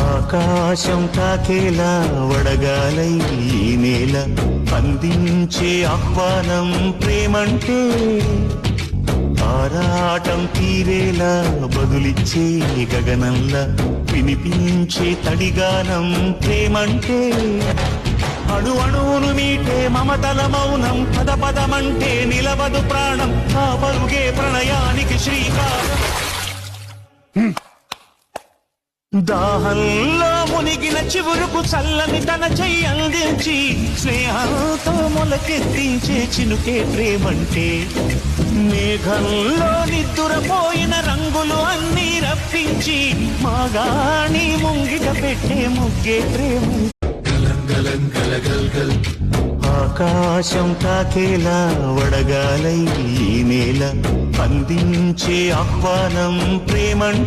ఆకాశం తాకేలా వడగాలై ఈ నేల అందించే ఆహ్వానం ప్రేమంటే ఆరాటం తీరేలా బదులిచ్చే గగనంలా వినిపించే తడిగానం ప్రేమంటే అణు అణువును మీటే మమతల మౌనం పద పదమంటే నిలవదు ప్రాణం ఆ పరుగే ప్రణయానికి శ్రీకారం దాహంలో మునిగిన చివురుకు చల్లని తన చెయ్యి అందించి స్నేహంతో మొలకెత్తించే చినుకే ప్రేమంటే మేఘంలో నిద్దురపోయిన రంగులు అన్నీ రప్పించి మాగాణి ముంగిట పెట్టే ముగ్గే ప్రేమ ఆకాశం తాకేలా వడగాలై ఈ నేల అందించే ఆహ్వానం ప్రేమంటే